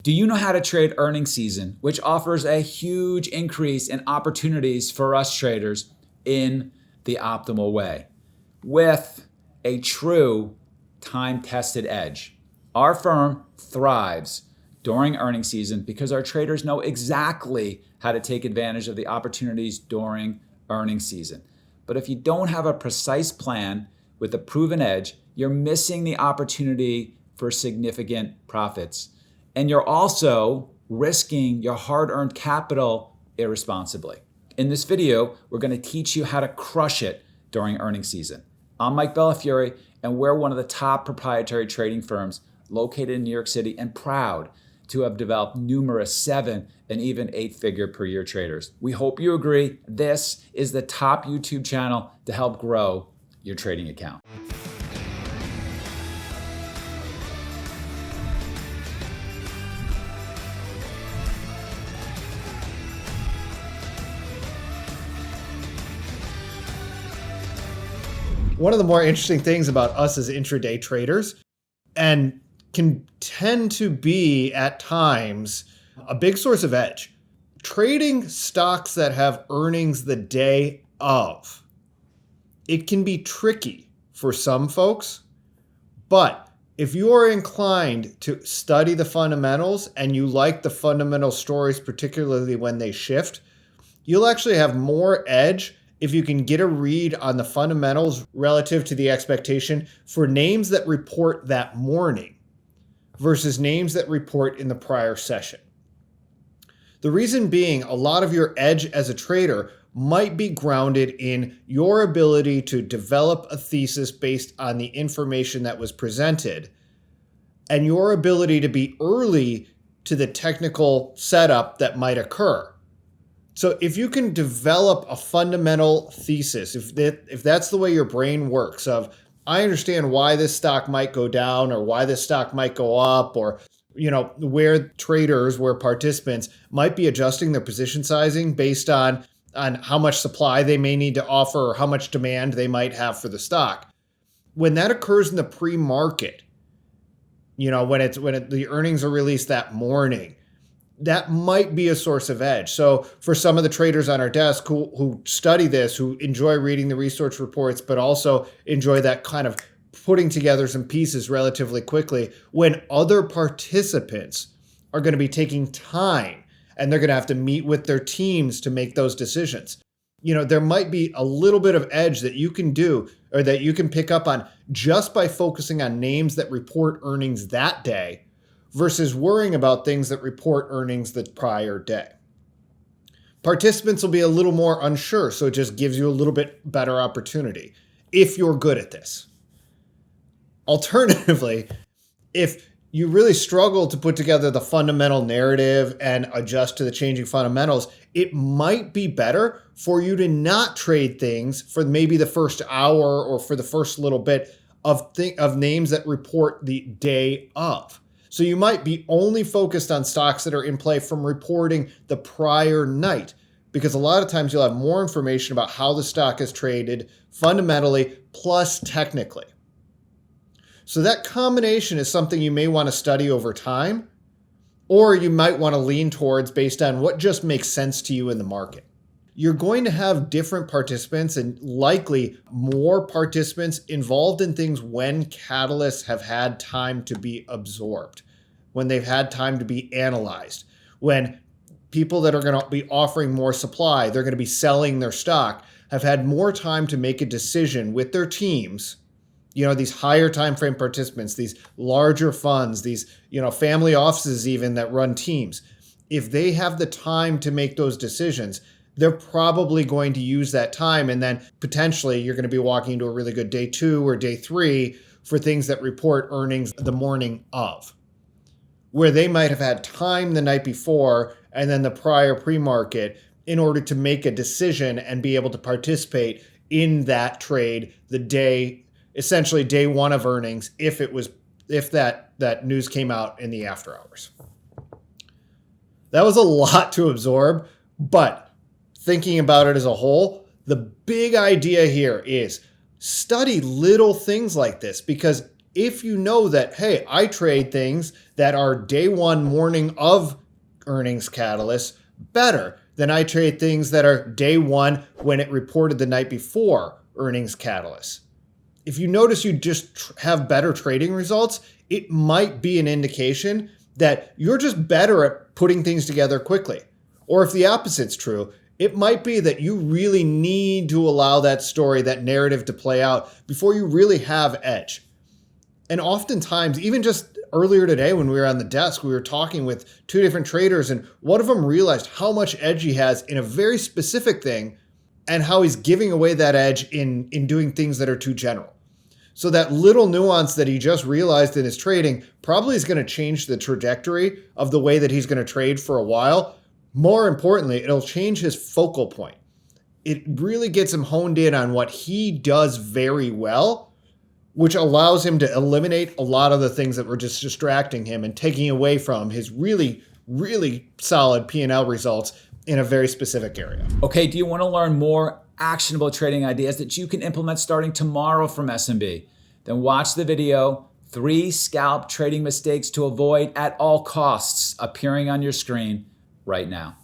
Do you know how to trade earnings season, which offers a huge increase in opportunities for us traders in the optimal way with a true time-tested edge? Our firm thrives during earnings season because our traders know exactly how to take advantage of the opportunities during earnings season. But if you don't have a precise plan with a proven edge, you're missing the opportunity for significant profits. And you're also risking your hard-earned capital irresponsibly. In this video, we're going to teach you how to crush it during earnings season. I'm Mike Bellafiore, and we're one of the top proprietary trading firms located in New York City and proud to have developed numerous 7 and even 8-figure per year traders. We hope you agree this is the top YouTube channel to help grow your trading account. One of the more interesting things about us as intraday traders, and can tend to be at times a big source of edge, trading stocks that have earnings the day of. It can be tricky for some folks, but if you are inclined to study the fundamentals and you like the fundamental stories, particularly when they shift, you'll actually have more edge if you can get a read on the fundamentals relative to the expectation for names that report that morning versus names that report in the prior session. The reason being, a lot of your edge as a trader might be grounded in your ability to develop a thesis based on the information that was presented and your ability to be early to the technical setup that might occur. So if you can develop a fundamental thesis, if that's the way your brain works of, I understand why this stock might go down or why this stock might go up, or where participants might be adjusting their position sizing based on how much supply they may need to offer or how much demand they might have for the stock. When that occurs in the pre-market, when the earnings are released that morning, that might be a source of edge. So for some of the traders on our desk who study this, who enjoy reading the research reports, but also enjoy that kind of putting together some pieces relatively quickly, when other participants are going to be taking time and they're going to have to meet with their teams to make those decisions, there might be a little bit of edge that you can do or that you can pick up on just by focusing on names that report earnings that day versus worrying about things that report earnings the prior day. Participants will be a little more unsure, so it just gives you a little bit better opportunity if you're good at this. Alternatively, if you really struggle to put together the fundamental narrative and adjust to the changing fundamentals, it might be better for you to not trade things for maybe the first hour or for the first little bit of names that report the day of. So you might be only focused on stocks that are in play from reporting the prior night, because a lot of times you'll have more information about how the stock is traded fundamentally plus technically. So that combination is something you may want to study over time, or you might want to lean towards based on what just makes sense to you in the market. You're going to have different participants and likely more participants involved in things when catalysts have had time to be absorbed, when they've had time to be analyzed, when people that are going to be offering more supply, they're going to be selling their stock, have had more time to make a decision with their teams. These higher time frame participants, these larger funds, these, family offices even that run teams. If they have the time to make those decisions, they're probably going to use that time. And then potentially you're going to be walking into a really good day 2 or day 3 for things that report earnings the morning of, where they might have had time the night before and then the prior pre-market in order to make a decision and be able to participate in that trade essentially day 1 of earnings, if that news came out in the after hours. That was a lot to absorb, but thinking about it as a whole, the big idea here is study little things like this, because if you know that, hey, I trade things that are day one morning of earnings catalyst better than I trade things that are day one when it reported the night before earnings catalyst. If you notice you just have better trading results, it might be an indication that you're just better at putting things together quickly. Or if the opposite's true, it might be that you really need to allow that story, that narrative to play out before you really have edge. And oftentimes, even just earlier today when we were on the desk, we were talking with two different traders, and one of them realized how much edge he has in a very specific thing and how he's giving away that edge in doing things that are too general. So that little nuance that he just realized in his trading probably is going to change the trajectory of the way that he's going to trade for a while. More importantly, it'll change his focal point. It really gets him honed in on what he does very well, which allows him to eliminate a lot of the things that were just distracting him and taking away from his really, really solid P&L results in a very specific area. Okay, do you want to learn more actionable trading ideas that you can implement starting tomorrow from SMB? Then watch the video, 3 Scalp Trading Mistakes to Avoid at All Costs, appearing on your screen right now.